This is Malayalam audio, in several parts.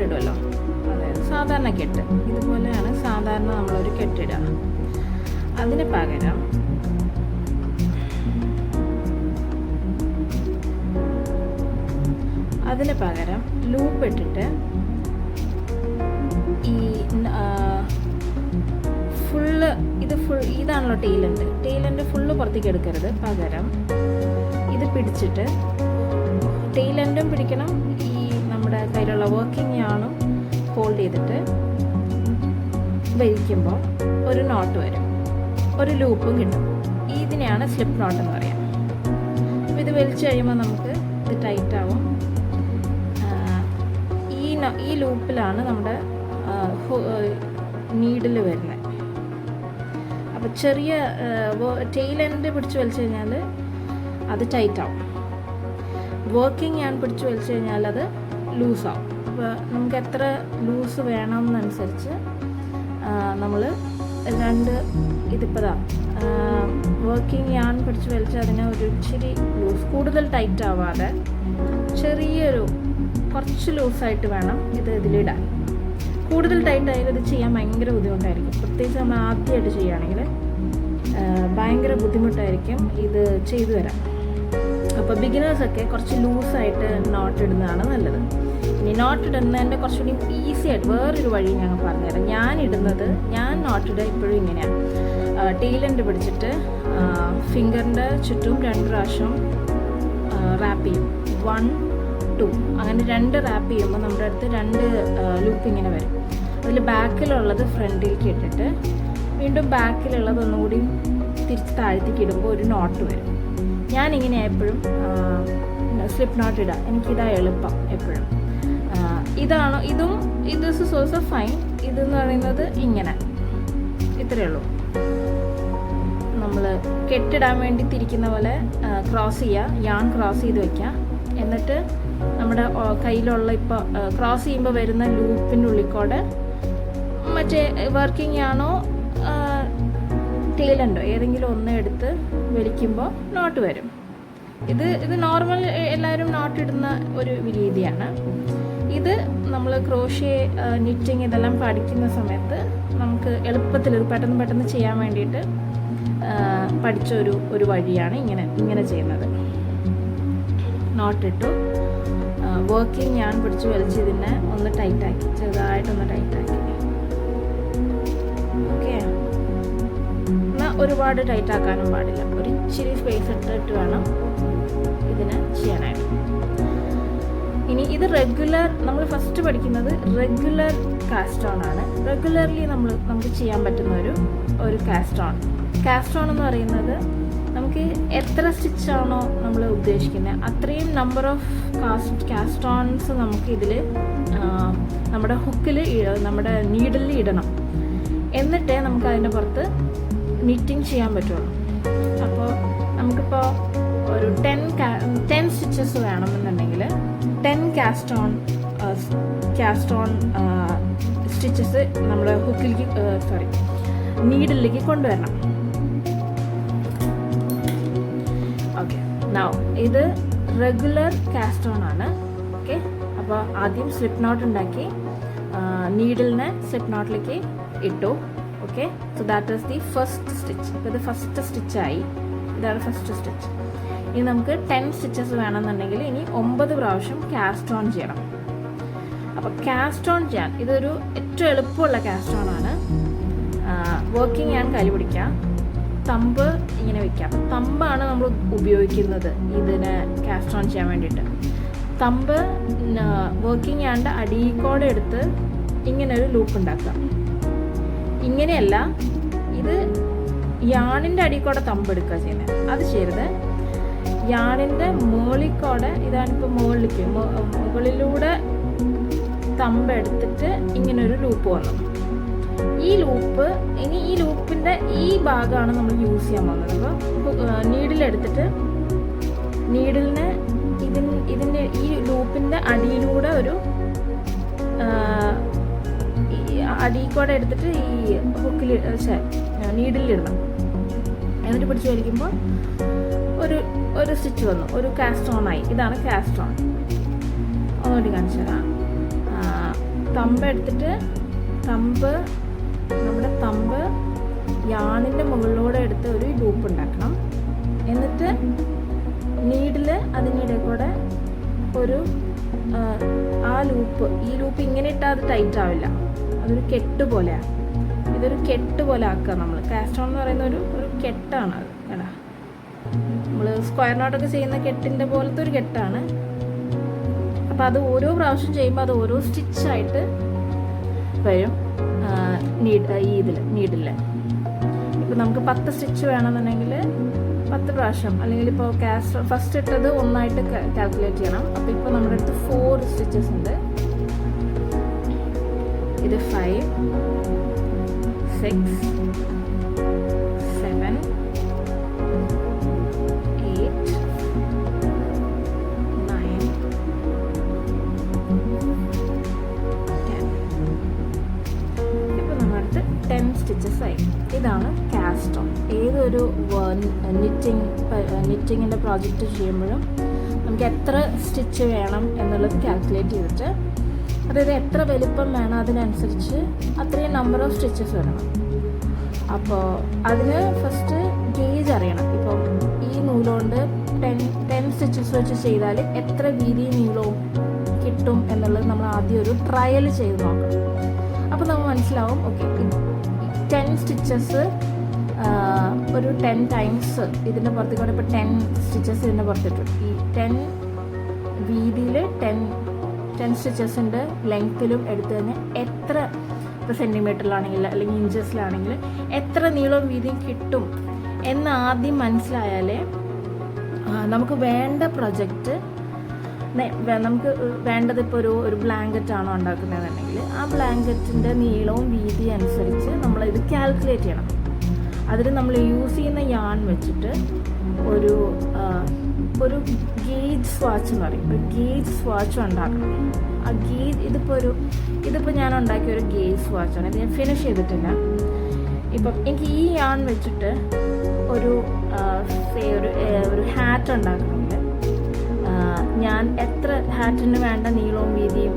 കെട്ടിടുമല്ലോ, അതായത് സാധാരണ കെട്ട്, ഇതുപോലെയാണ് സാധാരണ നമ്മളൊരു കെട്ടിടുക. അതിന് പകരം ലൂപ്പ് ഇട്ടിട്ട് ഈ ഇതാണല്ലോ ടെയിലെൻഡ് ഫുള്ള് പുറത്തേക്ക് എടുക്കരുത്. പകരം ഇത് പിടിച്ചിട്ട് ടെയിലെൻഡും പിടിക്കണം, ഈ നമ്മുടെ കയ്യിലുള്ള വർക്കിംഗ് യാണും ഹോൾഡ് ചെയ്തിട്ട് വലിക്കുമ്പോൾ ഒരു നോട്ട് വരും, ഒരു ലൂപ്പും കിട്ടും. ഇതിനെയാണ് സ്ലിപ്പ് നോട്ട് എന്ന് പറയാം. അപ്പോൾ ഇത് വലിച്ചു കഴിയുമ്പോൾ നമുക്ക് ഇത് ടൈറ്റ് ആവും. ഈ ലൂപ്പിലാണ് നമ്മുടെ നീഡിൽ വരുന്നത്. അപ്പോൾ ചെറിയ ടെയിൽ എൻഡ് പിടിച്ച് വലിച്ചു കഴിഞ്ഞാൽ അത് ടൈറ്റ് ആവും. വർക്കിംഗ് ഞാൻ പിടിച്ച് വലിച്ചു കഴിഞ്ഞാൽ അത് ലൂസാവും. അപ്പോൾ നമുക്ക് എത്ര ലൂസ് വേണമെന്നനുസരിച്ച് നമ്മൾ ഇതിപ്പോൾ വർക്കിംഗ് ഞാൻ പിടിച്ച് വലിച്ച് അതിനെ ഒരു ഇച്ചിരി ലൂസ്, കൂടുതൽ ടൈറ്റ് ആവാതെ കുറച്ച് ലൂസായിട്ട് വേണം ഇതിലിടാൻ. കൂടുതൽ ടൈറ്റ് ആയാലും ഇത് ചെയ്യാൻ ഭയങ്കര ബുദ്ധിമുട്ടായിരിക്കും. പ്രത്യേകിച്ച് നമ്മൾ ആദ്യമായിട്ട് ചെയ്യുകയാണെങ്കിൽ ഭയങ്കര ബുദ്ധിമുട്ടായിരിക്കും ഇത് ചെയ്തു വരാൻ. അപ്പോൾ ബിഗിനേഴ്സൊക്കെ കുറച്ച് ലൂസായിട്ട് നോട്ട് ഇടുന്നതാണ് നല്ലത്. ഇനി നോട്ട് ഇടുന്നതിൻ്റെ കുറച്ചുകൂടി ഈസി ആയിട്ട് വേറൊരു വഴി ഞങ്ങൾ പറഞ്ഞുതരാം. ഞാൻ നോട്ട് ഇടുക ഇപ്പോഴും ഇങ്ങനെയാണ്. ടെയിലെൻഡ് പിടിച്ചിട്ട് ഫിംഗറിൻ്റെ ചുറ്റും 2 പ്രാവശ്യം റാപ്പ് ചെയ്യും. 1, 2 അങ്ങനെ 2 റാപ്പ് ചെയ്യുമ്പോൾ നമ്മുടെ അടുത്ത് 2 ലൂപ്പ് ഇങ്ങനെ വരും. അതിൽ ബാക്കിലുള്ളത് ഫ്രണ്ടിലേക്ക് ഇട്ടിട്ട് വീണ്ടും ബാക്കിലുള്ളത് ഒന്നുകൂടി തിരിച്ച് താഴത്തേക്ക് ഇടുമ്പോൾ ഒരു നോട്ട് വരും. ഞാനിങ്ങനെ എപ്പോഴും സ്ലിപ്പ് നോട്ട് ഇടാം. എനിക്കിതാ എളുപ്പം എപ്പോഴും. This is also fine. ഇതെന്ന് പറയുന്നത് ഇങ്ങനെ ഇത്രയേ ഉള്ളൂ. നമ്മൾ കെട്ടിടാൻ വേണ്ടി തിരിക്കുന്ന പോലെ ക്രോസ് ചെയ്യുക, യാൺ ക്രോസ് ചെയ്ത് വയ്ക്കുക. എന്നിട്ട് നമ്മുടെ കയ്യിലുള്ള ഇപ്പോൾ ക്രോസ് ചെയ്യുമ്പോൾ വരുന്ന ലൂപ്പിൻ്റെ ഉള്ളിക്കൂടെ മറ്റേ വർക്കിംഗ് ആണോ ടെയിലുണ്ടോ ഏതെങ്കിലും ഒന്ന് എടുത്ത് വലിക്കുമ്പോൾ നോട്ട് വരും. ഇത് നോർമൽ എല്ലാവരും നോട്ട് ഇടുന്ന ഒരു രീതിയാണ്. ഇത് നമ്മൾ ക്രോഷ്യ, നിറ്റിങ് ഇതെല്ലാം പഠിക്കുന്ന സമയത്ത് നമുക്ക് എളുപ്പത്തിൽ ഇത് പെട്ടെന്ന് ചെയ്യാൻ വേണ്ടിയിട്ട് പഠിച്ച ഒരു വഴിയാണ് ഇങ്ങനെ ചെയ്യുന്നത്. നോട്ടിട്ടു വർക്കിംഗ് ഞാൻ പിടിച്ച് വലിച്ച് ഇതിനെ ഒന്ന് ടൈറ്റാക്കി, ചെറുതായിട്ടൊന്ന് ടൈറ്റാക്കി. ഓക്കെ, എന്നാൽ ഒരുപാട് ടൈറ്റാക്കാനും പാടില്ല. ഒരു ഇച്ചിരി സ്പേസ് ഇട്ടിട്ട് വേണം ഇതിനെ ചെയ്യാനായിട്ട്. ഇനി ഇത് നമ്മൾ ഫസ്റ്റ് പഠിക്കുന്നത് റെഗുലർ കാസ്റ്റ് ഓൺ ആണ്. റെഗുലർലി നമുക്ക് ചെയ്യാൻ പറ്റുന്ന ഒരു കാസ്റ്റ് ഓൺ. കാസ്റ്റ് ഓൺ എന്ന് പറയുന്നത് നമുക്ക് എത്ര സ്റ്റിച്ചാണോ നമ്മൾ ഉദ്ദേശിക്കുന്നത് അത്രയും നമ്പർ ഓഫ് കാസ്റ്റ് ഓൺസ് നമുക്ക് ഇതിൽ നമ്മുടെ ഹുക്കിൽ നമ്മുടെ നീഡിലിൽ ഇടണം. എന്നിട്ടേ നമുക്ക് അതിൻ്റെ പുറത്ത് നിറ്റിങ് ചെയ്യാൻ പറ്റുള്ളൂ. അപ്പോൾ നമുക്കിപ്പോൾ ഒരു 10 സ്റ്റിച്ചസ് വേണമെന്നുണ്ടെങ്കിൽ 10 കാസ്റ്റ് ഓൺ സ്റ്റിച്ചസ് നമ്മുടെ ഹുക്കിലേക്ക് നീഡിലേക്ക് കൊണ്ടുവരണം. ഓക്കെ, നൗ ഇത് റെഗുലർ കാസ്റ്റ് ഓൺ ആണ്. ഓക്കെ, അപ്പോൾ ആദ്യം സ്ലിപ്പ് നോട്ട് ഉണ്ടാക്കി നീഡിലിനെ സ്ലിപ്പ് നോട്ടിലേക്ക് ഇട്ടു. Okay, so that is the first stitch. അപ്പോൾ ഇത് ഫസ്റ്റ് സ്റ്റിച്ചായി. ഇതാണ് ഫസ്റ്റ് സ്റ്റിച്ച്. ഇനി നമുക്ക് 10 സ്റ്റിച്ചസ് വേണമെന്നുണ്ടെങ്കിൽ ഇനി 9 പ്രാവശ്യം കാസ്റ്റ് ഓൺ ചെയ്യണം. അപ്പോൾ കാസ്റ്റ് ഓൺ ചെയ്യാൻ ഇതൊരു ഏറ്റവും എളുപ്പമുള്ള കാസ്റ്റ് ഓൺ ആണ്. വർക്കിംഗ് ഞാൻ കൈ പിടിക്കുക, തമ്പ് ഇങ്ങനെ വയ്ക്കാം. തമ്പാണ് നമ്മൾ ഉപയോഗിക്കുന്നത് ഇതിനെ കാസ്റ്റ് ഓൺ ചെയ്യാൻ വേണ്ടിയിട്ട്. തമ്പ് വർക്കിംഗ് യാൻ്റെ അടിയിൽക്കൂടെ എടുത്ത് ഇങ്ങനെ ഒരു ലൂപ്പ് ഉണ്ടാക്കുക. ഇങ്ങനെയല്ല, ഇത് യാണിൻ്റെ അടിയിൽക്കൂടെ തമ്പ് എടുക്കുക ചെയ്യുന്നത്. അത് ചെയ്യരുത്. യാണിൻ്റെ മുകളിൽക്കൂടെ, ഇതാണിപ്പോൾ മുകളിലൂടെ തമ്പ് എടുത്തിട്ട് ഇങ്ങനൊരു ലൂപ്പ് വന്നു. ഈ ലൂപ്പിൻ്റെ ഈ ഭാഗമാണ് നമ്മൾ യൂസ് ചെയ്യാൻ പോകുന്നത്. അപ്പോൾ നീഡിലെടുത്തിട്ട് നീഡിലിനെ ഇതിൻ്റെ ഈ ലൂപ്പിൻ്റെ അടിയിലൂടെ അടിയിൽക്കൂടെ എടുത്തിട്ട് ഈ ഹുക്കിൽ നീഡിലിടണം. എന്നിട്ട് പിടിച്ച് വലിക്കുമ്പോൾ ഒരു സ്റ്റിച്ച് വന്നു, ഒരു കാസ്റ്റ് ഓൺ ആയി. ഇതാണ് കാസ്റ്റ് ഓൺ. ഒന്നുകൂടി കാണിച്ചു തരാം. തമ്പ് എടുത്തിട്ട് നമ്മുടെ തമ്പ് യാണിൻ്റെ മുകളിലൂടെ എടുത്ത് ഒരു ലൂപ്പ് ഉണ്ടാക്കണം. എന്നിട്ട് നീഡിൽ അതിനിടെ കൂടെ ഒരു ഈ ലൂപ്പ് ഇങ്ങനെ ഇട്ടാൽ അത് ടൈറ്റ് ആവില്ല, അതൊരു കെട്ട് പോലെയാണ്. ഇതൊരു കെട്ട് പോലെ ആക്കുക നമ്മൾ. കാസ്റ്റ് ഓൺ എന്ന് പറയുന്ന ഒരു കെട്ടാണ് അത്. കേടാ, നമ്മൾ സ്ക്വയർ നോട്ടൊക്കെ ചെയ്യുന്ന കെട്ടിൻ്റെ പോലത്തെ ഒരു കെട്ടാണ്. അപ്പോൾ അത് ഓരോ പ്രാവശ്യം ചെയ്യുമ്പോൾ അത് ഓരോ സ്റ്റിച്ചായിട്ട് വരും നീഡിൽ. ഇപ്പോൾ നമുക്ക് 10 സ്റ്റിച്ച് വേണമെന്നുണ്ടെങ്കിൽ 10 പ്രാവശ്യം, അല്ലെങ്കിൽ ഇപ്പോൾ ഫസ്റ്റ് ഇട്ടത് ഒന്നായിട്ട് കാൽക്കുലേറ്റ് ചെയ്യണം. അപ്പോൾ ഇപ്പോൾ നമ്മുടെ അടുത്ത് 4 സ്റ്റിച്ചസ് ഉണ്ട്. ഇത് 5, 6, 7, 8, 9, 10. ഇപ്പോൾ നമ്മുടെ അടുത്ത് 10 സ്റ്റിച്ചസ് ആയി. ഇതാണ് കാസ്റ്റ് ഓൺ. ഏതൊരു നിറ്റിങ്ങിൻ്റെ പ്രോജക്റ്റ് ചെയ്യുമ്പോഴും നമുക്ക് എത്ര സ്റ്റിച്ച് വേണം എന്നുള്ളത് കാൽക്കുലേറ്റ് ചെയ്തിട്ട്, അതായത് എത്ര വലിപ്പം വേണം അതിനനുസരിച്ച് അത്രയും നമ്പർ ഓഫ് സ്റ്റിച്ചസ് വരണം. അപ്പോൾ അതിന് ഫസ്റ്റ് ഗേജ് അറിയണം. ഇപ്പം ഈ നൂലുകൊണ്ട് 10 സ്റ്റിച്ചസ് വെച്ച് ചെയ്താൽ എത്ര വീതി നീളവും കിട്ടും എന്നുള്ളത് നമ്മൾ ആദ്യം ഒരു ട്രയൽ ചെയ്ത് നോക്കണം. അപ്പോൾ നമുക്ക് മനസ്സിലാവും, ഓക്കെ 10 സ്റ്റിച്ചസ് ഒരു 10 ടൈംസ് ഇതിൻ്റെ പുറത്തേക്ക് കൊണ്ട് ഇപ്പോൾ 10 സ്റ്റിച്ചസ് ഇതിൻ്റെ പുറത്തിട്ടു. ഈ 10 വീതിയിൽ 10 സ്റ്റിച്ചസിൻ്റെ ലെങ്ത്തിലും എടുത്തു കഴിഞ്ഞാൽ എത്ര, ഇപ്പോൾ സെൻറ്റിമീറ്ററിലാണെങ്കിൽ അല്ലെങ്കിൽ ഇഞ്ചസിലാണെങ്കിൽ എത്ര നീളവും വീതിയും കിട്ടും എന്ന് ആദ്യം മനസ്സിലായാലേ നമുക്ക് വേണ്ട പ്രൊജക്റ്റ്, നമുക്ക് വേണ്ടത് ഇപ്പോൾ ഒരു ബ്ലാങ്കറ്റ് ആണോ ഉണ്ടാക്കുന്നതെന്നുണ്ടെങ്കിൽ ആ ബ്ലാങ്കറ്റിൻ്റെ നീളവും വീതി അനുസരിച്ച് നമ്മളിത് കാൽക്കുലേറ്റ് ചെയ്യണം. അതിൽ നമ്മൾ യൂസ് ചെയ്യുന്ന യാൺ വെച്ചിട്ട് ഒരു ഗേജ് സ്വാച്ച് എന്ന് പറയും, ഒരു ഗേജ് സ്വാച്ച് ഉണ്ടാക്കണം. ആ ഗേജ് ഇതിപ്പോൾ ഞാൻ ഉണ്ടാക്കിയ ഒരു ഗേജ് സ്വാച്ചാണ്. ഇത് ഞാൻ ഫിനിഷ് ചെയ്തിട്ടില്ല. ഇപ്പം എനിക്ക് ഈ യാൺ വെച്ചിട്ട് ഒരു ഹാറ്റ് ഉണ്ടാക്കണമെങ്കിൽ ഞാൻ എത്ര ഹാറ്റിന് വേണ്ട നീളവും വീതിയും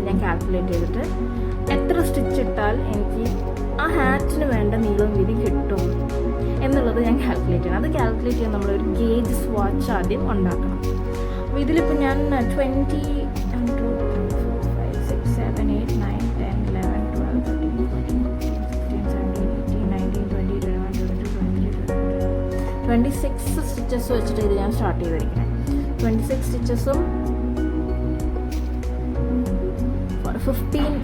ഞാൻ കാൽക്കുലേറ്റ് ചെയ്തിട്ട് എത്ര സ്റ്റിച്ച് ഇട്ടാൽ എനിക്ക് ആ ഹാറ്റിന് വേണ്ട നീളവും വീതിയും കിട്ടും എന്നുള്ളത് ഞാൻ കാൽക്കുലേറ്റ് ചെയ്യണം. അത് കാൽക്കുലേറ്റ് ചെയ്യാൻ നമ്മളൊരു ഗേജ് സ്വാച്ച് ആദ്യം ഉണ്ടാക്കണം. അപ്പോൾ ഇതിലിപ്പോൾ ഞാൻ 20, 1, 2, 3, 4, 5, 6, 7, 8, 9, 10, 11, 12, 13, 14, 15, 16, 17, 18, 19, 20, 21, 22, 23, 26 സ്റ്റിച്ചസ് വെച്ചിട്ട് ഇത് ഞാൻ സ്റ്റാർട്ട് ചെയ്തിരിക്കുന്നത്. 26 സ്റ്റിച്ചസും 15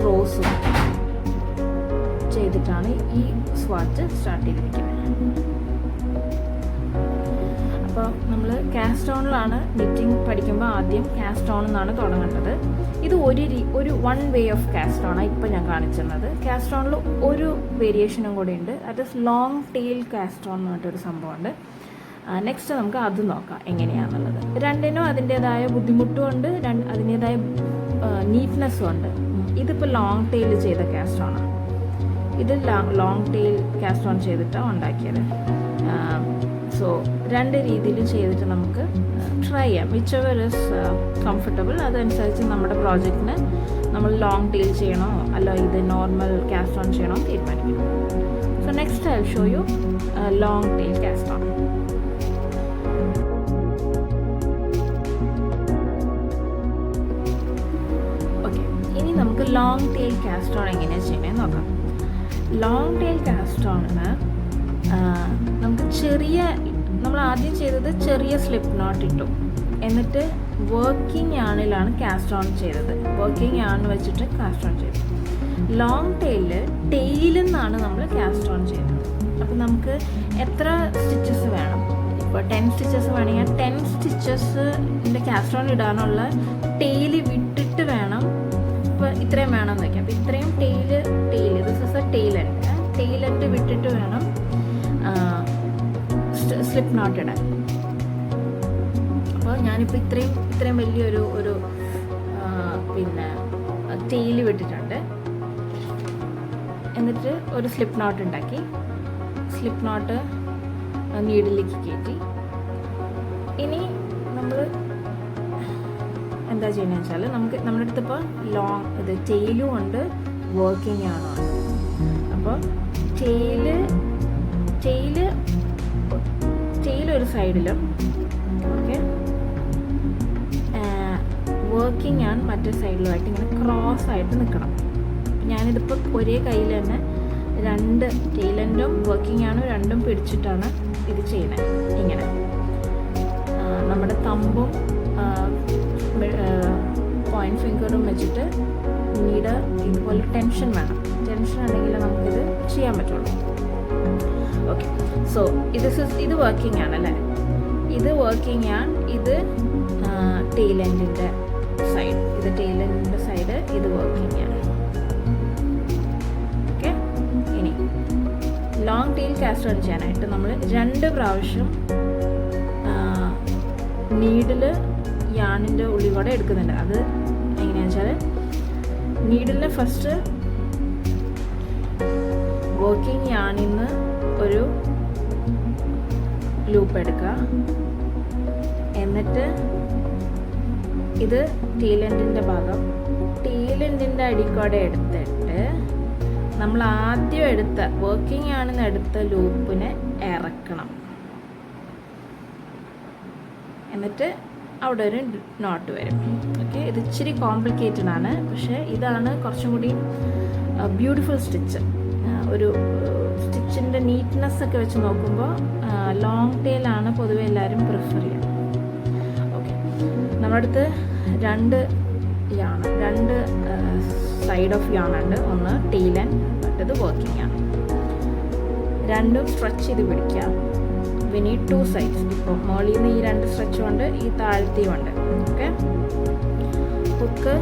റോസും ചെയ്തിട്ടാണ് ഈ സ്വാച്ച് സ്റ്റാർട്ട് ചെയ്തിരിക്കുന്നത്. അപ്പോൾ നമ്മൾ കാസ്റ്റ് ഓണിലാണ് നിറ്റിംഗ് പഠിക്കുമ്പോൾ ആദ്യം കാസ്റ്റ് ഓൺ എന്നാണ് തുടങ്ങേണ്ടത്. ഇത് ഒരു 1 വേ ഓഫ് കാസ്റ്റ് ഓണാണ് ഇപ്പോൾ ഞാൻ കാണിച്ചിരുന്നത്. കാസ്റ്റ് ഓണിൽ ഒരു വേരിയേഷനും കൂടി ഉണ്ട്, that is long tail cast on എന്ന് പറഞ്ഞിട്ടൊരു സംഭവമുണ്ട്. നെക്സ്റ്റ് നമുക്ക് അത് നോക്കാം എങ്ങനെയാണെന്നുള്ളത്. രണ്ടിനും അതിൻ്റേതായ ബുദ്ധിമുട്ടും ഉണ്ട്, അതിൻ്റേതായ നീറ്റ്നെസ്സും ഉണ്ട്. ഇതിപ്പോൾ ലോങ് ടെയിൽ ചെയ്ത കാസ്റ്റ് ഓണാണ്. ഇത് ലോങ് ടെയിൽ കാസ്റ്റ് ഓൺ ചെയ്തിട്ടാണ് ഉണ്ടാക്കിയത്. സോ 2 രീതിയിൽ ചെയ്തിട്ട് നമുക്ക് ട്രൈ ചെയ്യാം. Which ever is comfortable. അതനുസരിച്ച് നമ്മുടെ പ്രോജക്റ്റിന് നമ്മൾ ലോങ് ടെയിൽ ചെയ്യണോ അല്ല ഇത് നോർമൽ കാസ്റ്റ് ഓൺ ചെയ്യണോ തീരുമാനിക്കണം. So next I will show you long tail cast on. Okay, ഇനി നമുക്ക് ലോങ് ടെയിൽ കാസ്റ്റ് ഓൺ എങ്ങനെയാണ് ചെയ്യണമെന്ന് നോക്കാം. ലോങ് ടെയിൽ കാസ്റ്റ് ഓണിന് നമുക്ക് നമ്മൾ ആദ്യം ചെയ്തത് ചെറിയ സ്ലിപ്പ് നോട്ട് ഇട്ടു, എന്നിട്ട് വർക്കിംഗ് യാണിലാണ് കാസ്റ്റ് ഓൺ ചെയ്തത്. വർക്കിംഗ് യാൺ വെച്ചിട്ട് കാസ്റ്റ് ഓൺ ചെയ്തു. ലോങ് ടെയിലിൽ നിന്നാണ് നമ്മൾ കാസ്റ്റ് ഓൺ ചെയ്തത്. അപ്പോൾ നമുക്ക് എത്ര സ്റ്റിച്ചസ് വേണം, ഇപ്പോൾ 10 സ്റ്റിച്ചസ് വേണമെങ്കിൽ 10 സ്റ്റിച്ചസിൻ്റെ കാസ്റ്റ് ഓൺ ഇടാനുള്ള ടെയില് വിട്ടിട്ട് വേണം. ഇപ്പോൾ ഇത്രയും വേണമെന്ന് വയ്ക്കാം. അപ്പോൾ ഇത്രയും ടെയില് ദിസ് ഇസ് എ ടെയിലെൻഡ് വിട്ടിട്ട് വേണം സ്ലിപ്പ് നോട്ട് ഇടാൻ. അപ്പോൾ ഞാനിപ്പോൾ ഇത്രയും വലിയൊരു പിന്നെ ടെയില് വിട്ടിട്ടുണ്ട്. എന്നിട്ട് ഒരു സ്ലിപ്പ് നോട്ട് ഉണ്ടാക്കി, സ്ലിപ്പ് നോട്ട് നീഡിലേക്ക് കയറ്റി. ഇനി നമ്മൾ എന്താ ചെയ്യുന്നത് വെച്ചാൽ നമ്മുടെ അടുത്ത് ഇപ്പോൾ ഇത് ടെയിലും ഉണ്ട്, വർക്കിംഗ് ആണോ. അപ്പോൾ ടെയിൽ ഒരു സൈഡിലും, ഓക്കെ, വർക്കിംഗ് ആണ് മറ്റേ സൈഡിലുമായിട്ട് ഇങ്ങനെ ക്രോസ് ആയിട്ട് നിൽക്കണം. ഞാനിതിപ്പോൾ ഒരേ കയ്യിൽ തന്നെ രണ്ട് ടെയിലെൻഡും വർക്കിംഗ് ആണും രണ്ടും പിടിച്ചിട്ടാണ് ഇത് ചെയ്യുന്നത്. ഇങ്ങനെ നമ്മുടെ തമ്പും പോയിൻറ്റ് ഫിംഗറും വെച്ചിട്ട് പിന്നീട് ഇതുപോലെ ടെൻഷൻ വേണം. ടെൻഷൻ ഉണ്ടെങ്കിൽ നമുക്കിത് ചെയ്യാൻ പറ്റുള്ളൂ. ഓക്കെ, സോ ഇത് വർക്കിംഗ് ആണല്ലേ, ഇത് വർക്കിംഗ് ആണ്. ഇത് ടെയിലെൻഡിൻ്റെ സൈഡ്, ഇത് വർക്കിംഗ് ആണ്. ഓക്കെ, ഇനി ലോങ് ടെയിൽ കാസ്റ്റ് ഓൺ ചെയ്യാനായിട്ട് നമ്മൾ 2 പ്രാവശ്യം നീഡിൽ യാണിൻ്റെ ഉള്ളിൽ കൂടെ എടുക്കുന്നുണ്ട്. അത് എങ്ങനെയാണെന്ന് വെച്ചാൽ നീഡിലിന് ഫസ്റ്റ് വർക്കിംഗ് യാണിൽ നിന്ന് ഒരു ലൂപ്പ് എടുക്കുക. എന്നിട്ട് ഇത് ടെയിലെൻഡിൻ്റെ ഭാഗം, ടെയിലെൻഡിൻ്റെ അടിക്കോടെ എടുത്തിട്ട് നമ്മൾ ആദ്യം എടുത്ത വർക്കിംഗ് ആണെന്ന് എടുത്ത ലൂപ്പിനെ ഇറക്കണം. എന്നിട്ട് അവിടെ ഒരു നോട്ട് വരും. ഓക്കെ, ഇത് ഇച്ചിരി കോംപ്ലിക്കേറ്റഡ് ആണ്, പക്ഷേ ഇതാണ് കുറച്ചും കൂടി ബ്യൂട്ടിഫുൾ സ്റ്റിച്ച്. ഒരു സ്റ്റിച്ചിൻ്റെ നീറ്റ്നെസ് ഒക്കെ വെച്ച് നോക്കുമ്പോൾ ലോങ് ടെയിലാണ് പൊതുവെ എല്ലാവരും പ്രിഫർ ചെയ്യുക. ഓക്കെ, നമ്മുടെ അടുത്ത് 2 സൈഡ് ഓഫ് യാണുണ്ട്. ഒന്ന് ടെയിലൻ, മറ്റേത് വർക്കിംഗ് ആണ്. രണ്ടും സ്ട്രെച്ച് ചെയ്ത് പിടിക്കുക. We need 2 sides. ഇപ്പോൾ മോളിൽ നിന്ന് ഈ 2 സ്ട്രെച്ചും ഉണ്ട്, ഈ താഴ്ത്തിയും ഉണ്ട്. ഓക്കെ, ഹുക്ക്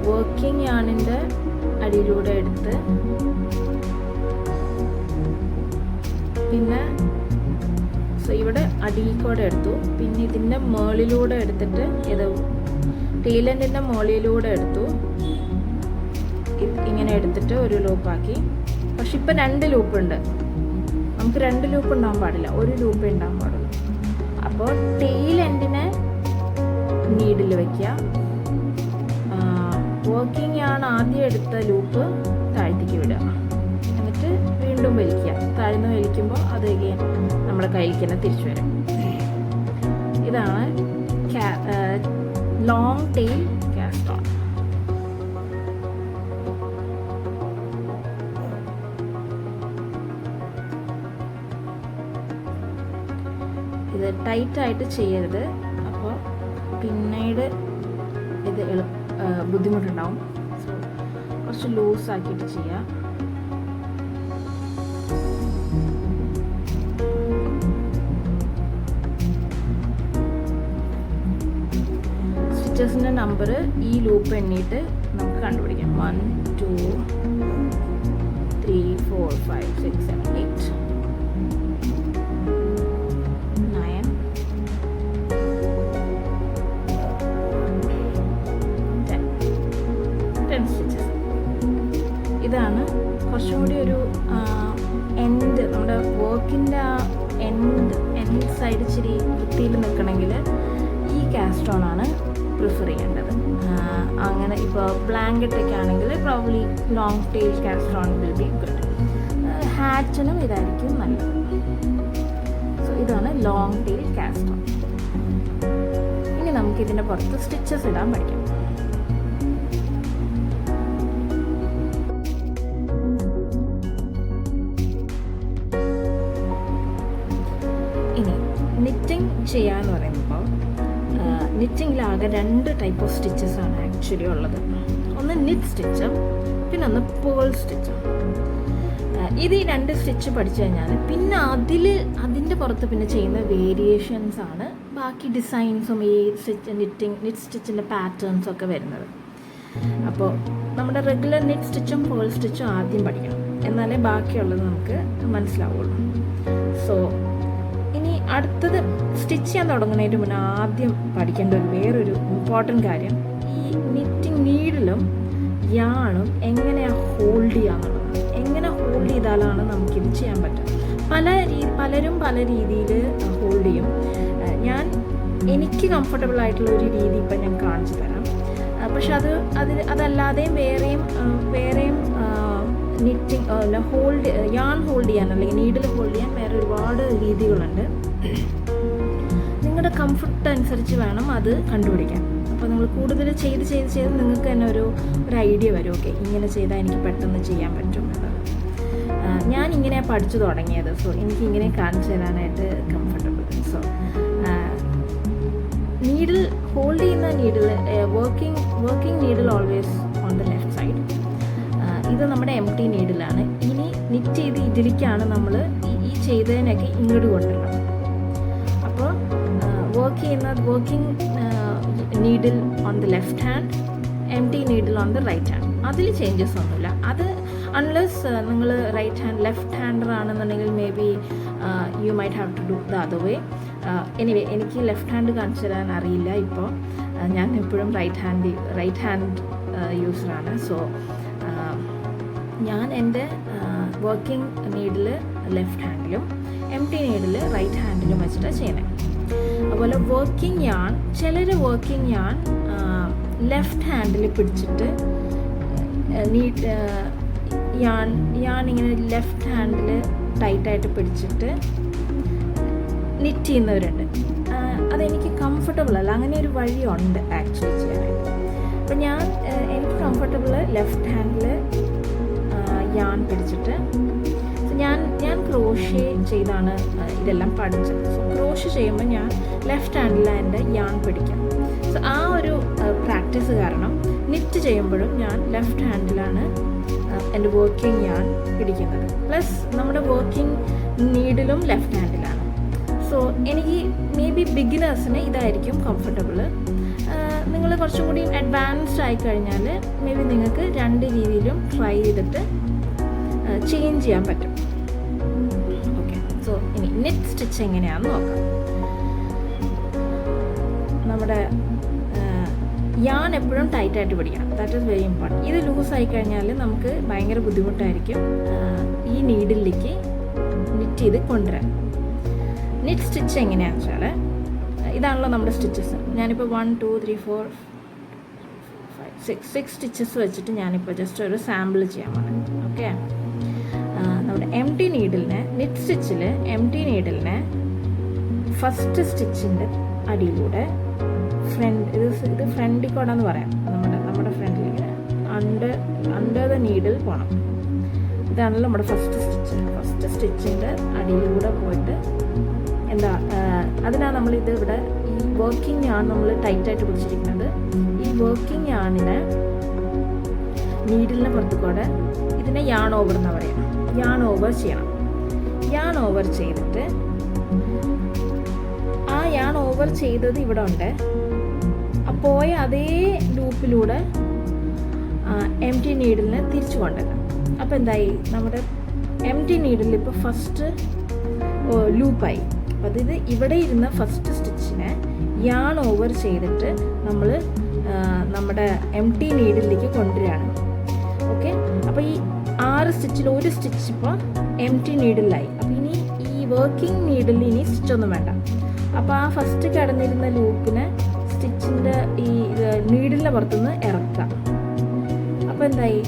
വർക്കിംഗ് യാണിൻ്റെ അടിയിലൂടെ എടുത്ത് പിന്നെ ഇവിടെ അടിയിൽക്കൂടെ എടുത്തു. പിന്നെ ഇതിൻ്റെ മുകളിലൂടെ എടുത്തിട്ട് ഇത് ടെയിലെൻഡിൻ്റെ മുകളിലൂടെ എടുത്തു. ഇങ്ങനെ എടുത്തിട്ട് ഒരു ലൂപ്പാക്കി. പക്ഷെ ഇപ്പം 2 ലൂപ്പുണ്ട്. നമുക്ക് 2 ലൂപ്പ് ഉണ്ടാകാൻ പാടില്ല, ഒരു ലൂപ്പേ ഉണ്ടാകാൻ പാടുള്ളൂ. അപ്പോൾ ടെയിലെൻഡിനെ നീഡിൽ വയ്ക്കുക. വർക്കിംഗ് ആണ് ആദ്യം എടുത്ത ലൂപ്പ് താഴ്ത്തിക്ക് വിടുക. എന്നിട്ട് വീണ്ടും വലിക്കുക. താഴ്ന്ന് വലിക്കുമ്പോൾ അത് നമ്മുടെ കയ്യിലേക്ക് തന്നെ തിരിച്ചു വരും. ഇതാണ് ലോങ് ടെയിൽ കാസ്റ്റ് ഓൺ. ഇത് ടൈറ്റായിട്ട് ചെയ്യരുത്, അപ്പോൾ പിന്നീട് ഇത് ബുദ്ധിമുട്ടുണ്ടാവും. സോ കുറച്ച് ലൂസാക്കിയിട്ട് ചെയ്യുക. സ്റ്റിച്ചസിൻ്റെ നമ്പർ ഈ ലൂപ്പ് എണ്ണിയിട്ട് നമുക്ക് കണ്ടുപിടിക്കാം. 1 2 3 4 5 6 7 8 9 10 സ്റ്റിച്ചസ്. ഇതാണ് കുറച്ചും കൂടി ഒരു എൻഡ്, നമ്മുടെ വർക്കിൻ്റെ ആ എൻഡ് സൈഡ് ഇച്ചിരി വൃത്തിയിൽ നിൽക്കണമെങ്കിൽ ഈ കാസ്റ്റ് ഓൺ ആണ് പ്രിഫർ ചെയ്യേണ്ടത്. അങ്ങനെ ഇപ്പോൾ ബ്ലാങ്കറ്റൊക്കെ ആണെങ്കിൽ probably long tail cast on will be good. ഹാറ്റിനും ഇതായിരിക്കും നല്ലത്. സോ ഇതാണ് ലോങ് ടെയിൽ കാസ്റ്റ് ഓൺ. ഇനി നമുക്ക് ഇതിൻ്റെ പുറത്ത് സ്റ്റിച്ചസ് ഇടാൻ പഠിക്കാം. ഇനി നിറ്റിങ് ചെയ്യാന്ന് പറയുമ്പോൾ നിറ്റിങ്ങിലാകെ 2 ടൈപ്പ് ഓഫ് സ്റ്റിച്ചസാണ് ആക്ച്വലി ഉള്ളത്. ഒന്ന് നിറ്റ് സ്റ്റിച്ചും പിന്നെ ഒന്ന് പേൾ സ്റ്റിച്ചും. ഇത് ഈ 2 സ്റ്റിച്ച് പഠിച്ചു കഴിഞ്ഞാൽ പിന്നെ അതിൻ്റെ പുറത്ത് പിന്നെ ചെയ്യുന്ന വേരിയേഷൻസ് ആണ് ബാക്കി ഡിസൈൻസും ഈ നിറ്റ് സ്റ്റിച്ചിൻ്റെ പാറ്റേൺസും ഒക്കെ വരുന്നത്. അപ്പോൾ നമ്മുടെ റെഗുലർ നിറ്റ് സ്റ്റിച്ചും പേൾ സ്റ്റിച്ചും ആദ്യം പഠിക്കണം, എന്നാലേ ബാക്കിയുള്ളത് നമുക്ക് മനസ്സിലാവുള്ളൂ. സോ ഇനി അടുത്തത് സ്റ്റിച്ച് ചെയ്യാൻ തുടങ്ങുന്നതിന് മുന്നേ ആദ്യം പഠിക്കേണ്ട വേറൊരു ഇമ്പോർട്ടൻറ്റ് കാര്യം, ഈ നിറ്റിംഗ് നീഡിലും യാണും എങ്ങനെയാണ് ഹോൾഡ് ചെയ്യാന്നുള്ളത്. എങ്ങനെ ഹോൾഡ് ചെയ്താലാണ് നമുക്കിത് ചെയ്യാൻ പറ്റുക. പലരും പല രീതിയിൽ ഹോൾഡ് ചെയ്യും. ഞാൻ എനിക്ക് കംഫർട്ടബിൾ ആയിട്ടുള്ള ഒരു രീതി ഇപ്പം ഞാൻ കാണിച്ചു തരാം. പക്ഷെ അതല്ലാതെയും വേറെയും നിറ്റിങ് യാൺ ഹോൾഡ് ചെയ്യാൻ അല്ലെങ്കിൽ നീഡിൽ ഹോൾഡ് ചെയ്യാൻ വേറെ ഒരുപാട് രീതികളുണ്ട്. നിങ്ങളുടെ കംഫർട്ട് അനുസരിച്ച് വേണം അത് കണ്ടുപിടിക്കാൻ. അപ്പോൾ നിങ്ങൾ കൂടുതൽ ചെയ്ത് നിങ്ങൾക്ക് തന്നെ ഒരു ഐഡിയ വരും. ഓക്കെ, ഇങ്ങനെ ചെയ്താൽ എനിക്ക് പെട്ടെന്ന് ചെയ്യാൻ പറ്റും എന്നത്. ഞാൻ ഇങ്ങനെ പഠിച്ചു തുടങ്ങിയത്. സോ എനിക്ക് ഇങ്ങനെ കാണിച്ചു തരാനായിട്ട് കംഫർട്ടബിൾ. സോ നീഡിൽ ഹോൾഡ് ചെയ്യുന്ന needle working needle always on the left side. ഇത് നമ്മുടെ എംപ്റ്റി നീഡിലാണ്. ഇനി നിറ്റ് ചെയ്ത് ഇതിലേക്കാണ് നമ്മൾ ഈ ചെയ്തതിനൊക്കെ ഇങ്ങോട്ട് കൊണ്ടുവരണം. അപ്പോൾ working needle on the left hand, empty needle on the right hand. അതിൽ ചേഞ്ചസ് ഒന്നുമില്ല. അത് അൺലെസ് നിങ്ങൾ ലെഫ്റ്റ് ഹാൻഡർ ആണെന്നുണ്ടെങ്കിൽ maybe you might have to do the other way. Anyway, എനിക്ക് ലെഫ്റ്റ് ഹാൻഡ് കാണിച്ചു തരാൻ അറിയില്ല. ഇപ്പോൾ ഞാൻ എപ്പോഴും റൈറ്റ് ഹാൻഡ് യൂസറാണ്. സോ ഞാൻ എൻ്റെ വർക്കിംഗ് നീഡിൽ ലെഫ്റ്റ് ഹാൻഡിലും എംപ്റ്റി നീഡിൽ റൈറ്റ് ഹാൻഡിലും വെച്ചിട്ടാണ് ചെയ്യുന്നത്. അതുപോലെ വർക്കിംഗ് യാൺ, ചിലർ വർക്കിംഗ് യാൺ ലെഫ്റ്റ് ഹാൻഡിൽ പിടിച്ചിട്ട് യാൺ ഇങ്ങനെ ലെഫ്റ്റ് ഹാൻഡിൽ ടൈറ്റായിട്ട് പിടിച്ചിട്ട് നിറ്റ് ചെയ്യുന്നവരുണ്ട്. അതെനിക്ക് കംഫർട്ടബിൾ അല്ല. അങ്ങനെ ഒരു വഴിയുണ്ട് ആക്ച്വലി ചെയ്യാനായിട്ട്. അപ്പം എനിക്ക് കംഫർട്ടബിൾ ലെഫ്റ്റ് ഹാൻഡിൽ യാൺ പിടിച്ചിട്ട്. ഞാൻ ക്രോഷേ ചെയ്താണ് ഇതെല്ലാം പഠിച്ചത്. സോ ക്രോഷേ ചെയ്യുമ്പോൾ ഞാൻ ലെഫ്റ്റ് ഹാൻഡിലാണ് എൻ്റെ യാൺ പിടിക്കാം. സോ ആ ഒരു പ്രാക്ടീസ് കാരണം നിറ്റ് ചെയ്യുമ്പോഴും ഞാൻ ലെഫ്റ്റ് ഹാൻഡിലാണ് എൻ്റെ വർക്കിംഗ് യാൺ പിടിക്കുന്നത്. പ്ലസ് നമ്മുടെ വർക്കിംഗ് നീഡിലും ലെഫ്റ്റ് ഹാൻഡിലാണ്. സോ എനിക്ക് മേ ബി ബിഗിനേഴ്സിന് ഇതായിരിക്കും കംഫർട്ടബിൾ. നിങ്ങൾ കുറച്ചും കൂടി അഡ്വാൻസ്ഡ് ആയിക്കഴിഞ്ഞാൽ മേ ബി നിങ്ങൾക്ക് രണ്ട് രീതിയിലും ട്രൈ ചെയ്തിട്ട് ചേഞ്ച് ചെയ്യാൻ പറ്റും. ഓക്കെ, സോ ഇനി നെറ്റ് സ്റ്റിച്ച് എങ്ങനെയാണെന്ന് നോക്കാം. നമ്മുടെ യാൺ എപ്പോഴും ടൈറ്റായിട്ട് പിടിക്കണം. That is very important. ഇത് ലൂസായി കഴിഞ്ഞാൽ നമുക്ക് ഭയങ്കര ബുദ്ധിമുട്ടായിരിക്കും ഈ നീഡിലേക്ക് നിറ്റ് ചെയ്ത് കൊണ്ടുവരാൻ. നെറ്റ് സ്റ്റിച്ച് എങ്ങനെയാണെന്ന് വെച്ചാൽ ഇതാണല്ലോ നമ്മുടെ സ്റ്റിച്ചസ്. ഞാനിപ്പോൾ 1 2 3 4 5 6 സ്റ്റിച്ചസ് വെച്ചിട്ട് ഞാനിപ്പോൾ ജസ്റ്റ് ഒരു സാമ്പിൾ ചെയ്യാൻ പറഞ്ഞു. ഓക്കെ, നമ്മുടെ എംപ്റ്റി നീഡിലിനെ നെറ്റ് സ്റ്റിച്ചിൽ എംപ്റ്റി നീഡിലിനെ ഫസ്റ്റ് സ്റ്റിച്ചിൻ്റെ അടിയിലൂടെ ഇത് ഫ്രണ്ടിൽ കൂടെന്ന് പറയാം. നമ്മുടെ ഫ്രണ്ടിൽ ഇങ്ങനെ അണ്ടർ ദ നീഡിൽ പോകണം. ഇതാണല്ലോ നമ്മുടെ ഫസ്റ്റ് സ്റ്റിച്ചിൻ്റെ അടിയിലൂടെ പോയിട്ട് അതിനാണ് നമ്മളിത് ഇവിടെ ഈ വർക്കിംഗ് യാൺ നമ്മൾ ടൈറ്റായിട്ട് പിടിച്ചിരിക്കുന്നത്. ഈ വർക്കിംഗ് യാണിനെ നീഡിലിനെ പുറത്തു കൂടെ ഇതിനെ യാൺ ഓവർ എന്ന് പറയാം. യാൺ ഓവർ ചെയ്യണം. യാൺ ഓവർ ചെയ്തിട്ട് ആ യാൺ ഓവർ ചെയ്തത് ഇവിടെ ഉണ്ട്. പോയ അതേ ലൂപ്പിലൂടെ എംപ്റ്റി നീഡിലിനെ തിരിച്ചു കൊണ്ടുവരണം. അപ്പോൾ എന്തായി, നമ്മുടെ എംപ്റ്റി നീഡിൽ ഇപ്പോൾ ഫസ്റ്റ് ലൂപ്പായി. അപ്പോൾ ഇത് ഇവിടെ ഇരുന്ന ഫസ്റ്റ് സ്റ്റിച്ചിനെ യാൺ ഓവർ ചെയ്തിട്ട് നമ്മൾ നമ്മുടെ എംപ്റ്റി നീഡിലേക്ക് കൊണ്ടുവരികയാണ്. ഓക്കെ, അപ്പോൾ ഈ 6 സ്റ്റിച്ചിൽ ഒരു സ്റ്റിച്ച് ഇപ്പോൾ എംപ്റ്റി നീഡിലായി. അപ്പോൾ ഇനി ഈ വർക്കിംഗ് നീഡിൽ ഇനി സ്റ്റിച്ചൊന്നും വേണ്ട. അപ്പോൾ ആ ഫസ്റ്റ് കിടന്നിരുന്ന ലൂപ്പിനെ സ്റ്റിച്ചിൻ്റെ ഈ നീഡിലിൻ്റെ പുറത്തുനിന്ന് ഇറക്കാം. അപ്പോൾ എന്തായി,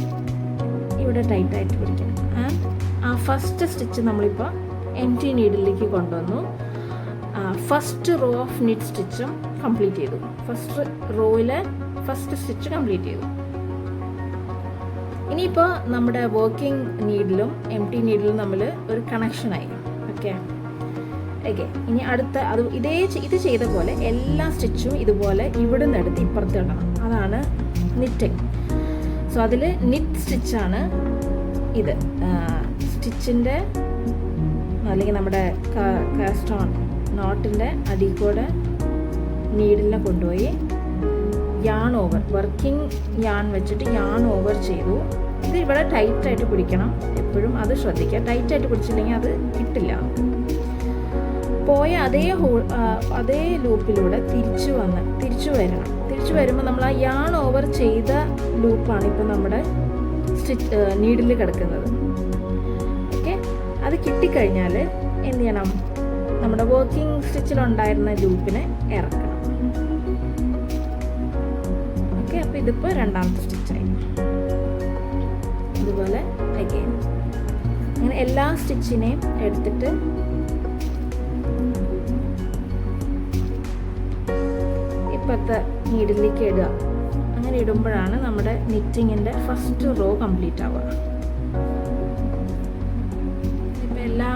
ഇവിടെ ടൈറ്റായിട്ട് പിടിക്കണം. ആൻഡ് ആ ഫസ്റ്റ് സ്റ്റിച്ച് നമ്മളിപ്പോൾ എംപ്റ്റി നീഡിലേക്ക് കൊണ്ടുവന്നു. ഫസ്റ്റ് റോ ഓഫ് നിറ്റ് സ്റ്റിച്ചും കംപ്ലീറ്റ് ചെയ്തു. ഫസ്റ്റ് റോയിലെ ഫസ്റ്റ് സ്റ്റിച്ച് കംപ്ലീറ്റ് ചെയ്തു. ഇനിയിപ്പോൾ നമ്മുടെ വർക്കിംഗ് നീഡിലും എംപ്റ്റി നീഡിലും തമ്മിൽ ഒരു കണക്ഷനായി. ഓക്കെ, ഇനി അടുത്ത ഇത് ചെയ്ത പോലെ എല്ലാ സ്റ്റിച്ചും ഇതുപോലെ ഇവിടെ നിന്ന് എടുത്ത് ഇപ്പുറത്ത് ഇടണം. അതാണ് നിറ്റിങ്. സോ അതിൽ നിറ്റ് സ്റ്റിച്ചാണ് ഇത്. സ്റ്റിച്ചിൻ്റെ അല്ലെങ്കിൽ നമ്മുടെ കാസ്റ്റ് ഓൺ നോട്ടിൻ്റെ അടിയിൽ കൂടെ നീഡിലിനെ കൊണ്ടുപോയി യാൺ ഓവർ വർക്കിംഗ് യാൺ വെച്ചിട്ട് യാൺ ഓവർ ചെയ്തു. ഇത് ഇവിടെ ടൈറ്റായിട്ട് പിടിക്കണം. എപ്പോഴും അത് ശ്രദ്ധിക്കുക. ടൈറ്റായിട്ട് പിടിച്ചില്ലെങ്കിൽ അത് കിട്ടില്ല. പോയ അതേ ലൂപ്പിലൂടെ തിരിച്ചു വരണം. തിരിച്ചു വരുമ്പോൾ നമ്മൾ ആ യാൺ ഓവർ ചെയ്ത ലൂപ്പാണ് ഇപ്പോൾ നമ്മുടെ നീഡിൽ കിടക്കുന്നത്. ഓക്കെ, അത് കിട്ടിക്കഴിഞ്ഞാൽ എന്ത് ചെയ്യണം, നമ്മുടെ വർക്കിംഗ് സ്റ്റിച്ചിലുണ്ടായിരുന്ന ലൂപ്പിനെ ഇറക്കണം. ഇതിപ്പോൾ രണ്ടാമത്തെ സ്റ്റിച്ചായി. ഇതുപോലെ അഗെയിൻ അങ്ങനെ എല്ലാ സ്റ്റിച്ചിനെയും എടുത്തിട്ട് ഇപ്പോഴത്തെ നീഡിലേക്ക് ഇടുക. അങ്ങനെ ഇടുമ്പോഴാണ് നമ്മുടെ നിറ്റിങ്ങിൻ്റെ ഫസ്റ്റ് റോ കംപ്ലീറ്റ് ആവുക. ഇപ്പം എല്ലാ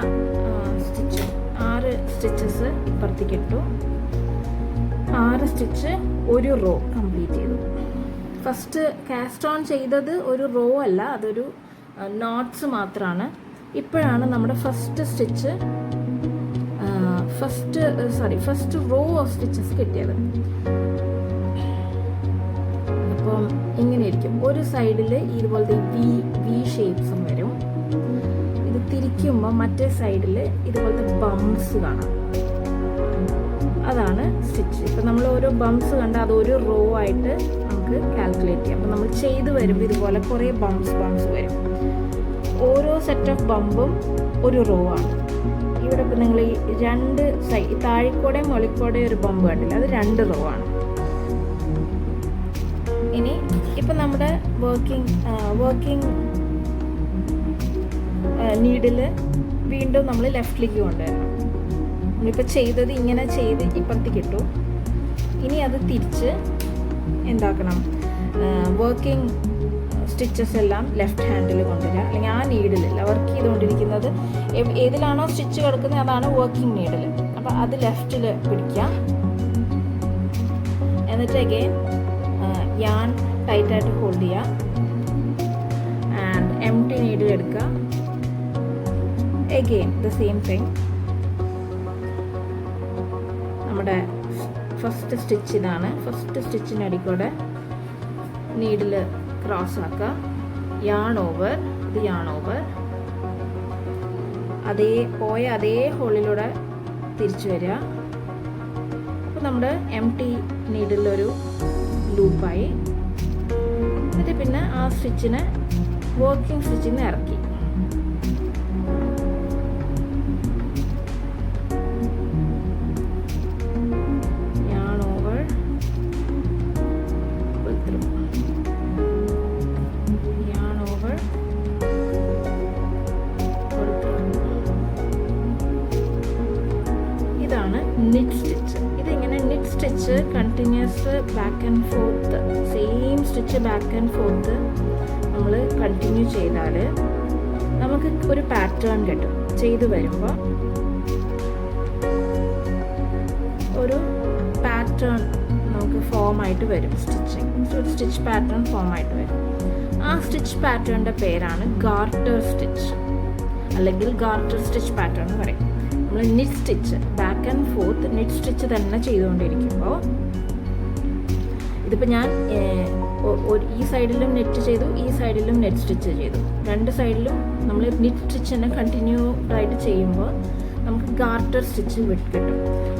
സ്റ്റിച്ചും 6 സ്റ്റിച്ചസ് ഇപ്പുറത്തേക്ക് ഇട്ടു. 6 സ്റ്റിച്ച് ഒരു റോ കംപ്ലീറ്റ് ചെയ്തു. ഫസ്റ്റ് കാസ്റ്റ് ഓൺ ചെയ്തത് ഒരു റോ അല്ല, അതൊരു നോട്ട്സ് മാത്രമാണ്. ഇപ്പോഴാണ് നമ്മുടെ ഫസ്റ്റ് റോ ഓഫ് സ്റ്റിച്ചസ് കിട്ടിയത്. അപ്പം ഇങ്ങനെ ഇരിക്കും. ഒരു സൈഡിൽ ഇതുപോലത്തെ വി ഷേപ്സും വരും. ഇത് തിരിക്കുമ്പോൾ മറ്റേ സൈഡിൽ ഇതുപോലത്തെ ബംസ് കാണാം. അതാണ് സ്റ്റിച്ച്. ഇപ്പം നമ്മൾ ഓരോ ബംസ് കണ്ടാൽ അത് ഒരു റോ ആയിട്ട് നമുക്ക് കാൽക്കുലേറ്റ് ചെയ്യാം. അപ്പം നമ്മൾ ചെയ്ത് വരുമ്പോൾ ഇതുപോലെ കുറേ ബംസ് വരും. ഓരോ സെറ്റ് ഓഫ് ബമ്പും ഒരു റോ ആണ്. ഇവിടെ ഇപ്പം നിങ്ങൾ ഈ 2 സൈഡ് താഴിക്കോടെയും മുകളിക്കോടെയും ഒരു ബമ്പ് കണ്ടില്ല, അത് 2 റോ ആണ്. ഇനി ഇപ്പം നമ്മുടെ വർക്കിംഗ് നീഡിൽ വീണ്ടും നമ്മൾ ലെഫ്റ്റിലേക്ക് കൊണ്ടുവരണം. നമ്മളിപ്പോൾ ചെയ്തത് ഇങ്ങനെ ചെയ്ത് ഇപ്പുറത്തേക്ക് ഇട്ടു. ഇനി അത് തിരിച്ച് എന്താക്കണം, വർക്കിംഗ് സ്റ്റിച്ചസ് എല്ലാം ലെഫ്റ്റ് ഹാൻഡിൽ കൊണ്ടുവരിക. അല്ലെങ്കിൽ ആ നീഡിലില്ല വർക്ക് ചെയ്തുകൊണ്ടിരിക്കുന്നത് ഏതിലാണോ സ്റ്റിച്ച് കിടക്കുന്നത് അതാണ് വർക്കിംഗ് നീഡിൽ. അപ്പോൾ അത് ലെഫ്റ്റിൽ പിടിക്കുക. എന്നിട്ട് അഗെയിൻ യാൺ ടൈറ്റായിട്ട് ഹോൾഡ് ചെയ്യുക. ആൻഡ് എംപ്റ്റി നീഡിൽ എടുക്കുക. Again the same thing. നമ്മുടെ ഫസ്റ്റ് സ്റ്റിച്ച് ഇതാണ്. ഫസ്റ്റ് സ്റ്റിച്ചിൻ്റെ അടിക്കൂടെ നീഡിൽ ക്രോസ് ആക്കുക. യാൺ ഓവർ, ഇത് യാൺ ഓവർ. അതേ ഹോളിലൂടെ തിരിച്ചു വരിക. അപ്പോൾ നമ്മുടെ എംപ്റ്റി നീഡിലൊരു ലൂപ്പായി. എന്നിട്ട് പിന്നെ ആ സ്റ്റിച്ചിനെ വർക്കിംഗ് സ്റ്റിച്ചിൽ നിന്ന് ഇറക്കി. Knit stitch. ഇതിങ്ങനെ knit stitch continues back and forth, same stitch back and forth നമ്മൾ കണ്ടിന്യൂ ചെയ്താൽ നമുക്ക് ഒരു പാറ്റേൺ കിട്ടും. ചെയ്തു വരുമ്പോൾ ഒരു പാറ്റേൺ നമുക്ക് ഫോമായിട്ട് വരും. ഒരു സ്റ്റിച്ച് പാറ്റേൺ ഫോമായിട്ട് വരും. ആ സ്റ്റിച്ച് പാറ്റേണിൻ്റെ പേരാണ് ഗാർട്ടർ സ്റ്റിച്ച്, അല്ലെങ്കിൽ ഗാർട്ടർ സ്റ്റിച്ച് പാറ്റേൺ എന്ന് പറയും. നമ്മൾ knit stitch back and fourth knit stitch തന്നെ ചെയ്തുകൊണ്ടിരിക്കുമ്പോൾ ഇതിപ്പോൾ ഞാൻ ഈ സൈഡിലും നെറ്റ് ചെയ്തു, ഈ സൈഡിലും നെറ്റ് സ്റ്റിച്ച് ചെയ്തു. 2 സൈഡിലും നമ്മൾ നിറ്റ് സ്റ്റിച്ച് തന്നെ കണ്ടിന്യൂ ആയിട്ട് ചെയ്യുമ്പോൾ നമുക്ക് ഗാർട്ടർ സ്റ്റിച്ച് കിട്ടും.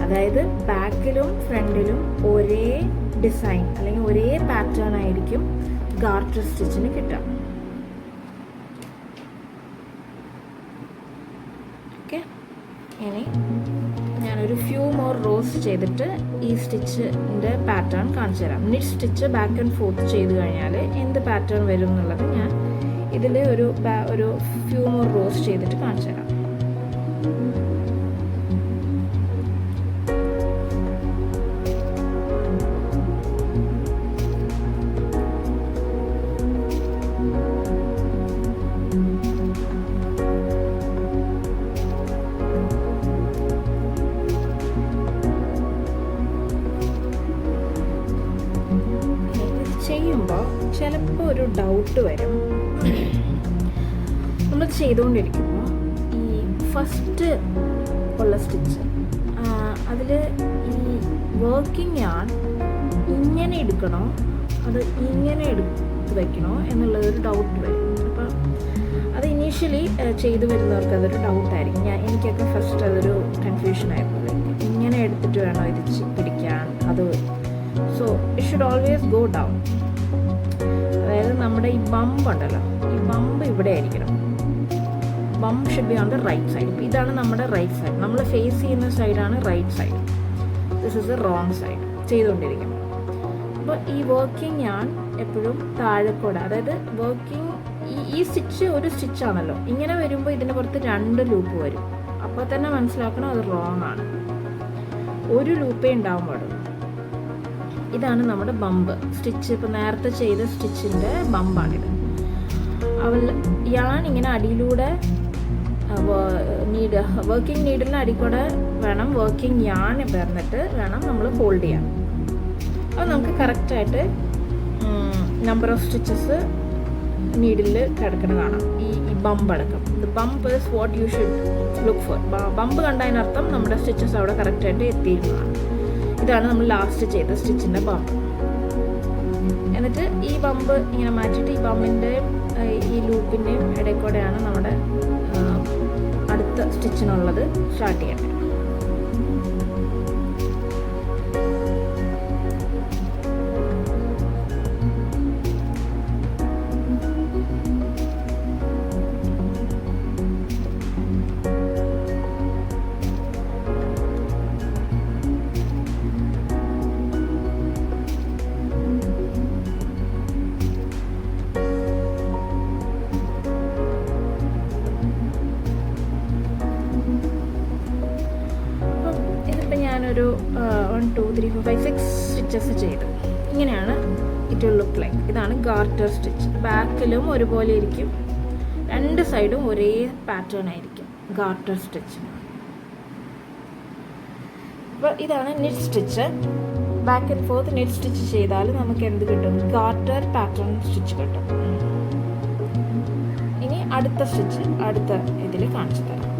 അതായത് ബാക്കിലും ഫ്രണ്ടിലും ഒരേ ഡിസൈൻ അല്ലെങ്കിൽ ഒരേ പാറ്റേൺ ആയിരിക്കും ഗാർട്ടർ സ്റ്റിച്ചിന് കിട്ടുക. ഓക്കെ, ഇനി ഞാനൊരു ഫ്യൂ മോർ റോസ് ചെയ്തിട്ട് ഈ സ്റ്റിച്ചിൻ്റെ പാറ്റേൺ കാണിച്ചു തരാം. Knit stitch back and fourth ചെയ്ത് കഴിഞ്ഞാൽ എന്ത് പാറ്റേൺ വരും എന്നുള്ളത് ഞാൻ ഇതിൽ ഒരു ഫ്യൂ മോർ റോസ് ചെയ്തിട്ട് കാണിച്ചു തരാം. ചെയ്യുമ്പോൾ ചിലപ്പോൾ ഒരു ഡൗട്ട് വരും. നമ്മൾ ചെയ്തുകൊണ്ടിരിക്കുമ്പോൾ ഈ ഫസ്റ്റ് ഉള്ള സ്റ്റിച്ച് അതിൽ ഈ വർക്കിംഗ് യാൺ ഇങ്ങനെ എടുക്കണോ അത് ഇങ്ങനെ എടുത്ത് വയ്ക്കണോ എന്നുള്ളതൊരു ഡൗട്ട് വരും. അപ്പം അത് ഇനീഷ്യലി ചെയ്തു വരുന്നവർക്ക് അതൊരു ഡൗട്ടായിരിക്കും. എനിക്കൊക്കെ ഫസ്റ്റ് അതൊരു കൺഫ്യൂഷനായിരുന്നു. ഇങ്ങനെ എടുത്തിട്ട് വേണോ ഇത് പിടിക്കാൻ? അത് so it should always go down. അതായത് നമ്മുടെ ഈ ബമ്പ് ഉണ്ടല്ലോ, ഈ ബമ്പ് ഇവിടെ ആയിരിക്കണം. Bump should be on the right side. ഇതാണ് നമ്മുടെ റൈറ്റ് സൈഡ്. നമ്മൾ ഫേസ് ചെയ്യുന്ന സൈഡാണ് right side. This is the wrong side ചെയ്തുകൊണ്ടിരിക്കണം. അപ്പോൾ ഈ വർക്കിംഗ് ഞാൻ എപ്പോഴും താഴെക്കൂടെ, അതായത് വർക്കിംഗ് ഈ സ്റ്റിച്ച് ഒരു സ്റ്റിച്ചാണല്ലോ, ഇങ്ങനെ വരുമ്പോൾ ഇതിന് പുറത്ത് 2 ലൂപ്പ് വരും. അപ്പോൾ തന്നെ മനസ്സിലാക്കണം അത് റോങ് ആണ്. ഒരു ലൂപ്പേ ഉണ്ടാവാൻ പാടുള്ളൂ. ഇതാണ് നമ്മുടെ ബമ്പ് സ്റ്റിച്ച്. ഇപ്പോൾ നേരത്തെ ചെയ്ത സ്റ്റിച്ചിൻ്റെ ബമ്പാണിത്. ഞാൻ ഇങ്ങനെ അടിയിലൂടെ വർക്കിംഗ് നീഡിലിന് അടിക്കൂടെ വേണം വർക്കിംഗ് ഞാൻ പറഞ്ഞിട്ട് വേണം നമ്മൾ ഫോൾഡ് ചെയ്യാൻ. അപ്പോൾ നമുക്ക് കറക്റ്റായിട്ട് നമ്പർ ഓഫ് സ്റ്റിച്ചസ് നീഡിൽ കിടക്കണ കാണാം. ഈ ബമ്പ് അടക്കം. The bump is what you should look for. Bump കണ്ടതിനർത്ഥം നമ്മുടെ സ്റ്റിച്ചസ് അവിടെ കറക്റ്റായിട്ട് എത്തിയിരുന്നതാണ്. ഇതാണ് നമ്മൾ ലാസ്റ്റ് ചെയ്ത സ്റ്റിച്ചിൻ്റെ ബമ്പ്. എന്നിട്ട് ഈ ബമ്പ് ഇങ്ങനെ മാറ്റിയിട്ട് ഈ ബമ്പിൻ്റെ ഈ ലൂപ്പിൻ്റെയും ഇടയിൽ കൂടെയാണ് നമ്മുടെ അടുത്ത സ്റ്റിച്ചിനുള്ളത് സ്റ്റാർട്ട് ചെയ്യേണ്ടത്. ഞാനൊരു 1 2 3 4 5 6 സ്റ്റിച്ചസ് ചെയ്തു. ഇങ്ങനെയാണ് ഇറ്റ് വിൽ ലുക്ക് ലൈക്ക്. ഇതാണ് ഗാർട്ടർ സ്റ്റിച്ച്. ബാക്കിലും ഒരുപോലെ ഇരിക്കും, 2 സൈഡും ഒരേ പാറ്റേൺ ആയിരിക്കും ഗാർട്ടർ സ്റ്റിച്ച്. അപ്പോൾ ഇതാണ് knit stitch. Back and fourth knit stitch ചെയ്താൽ നമുക്ക് എന്ത് കിട്ടും? ഗാർട്ടർ പാറ്റേൺ സ്റ്റിച്ച് കിട്ടും. ഇനി അടുത്ത സ്റ്റിച്ച് അടുത്ത ഇതിൽ കാണിച്ചു തരാം.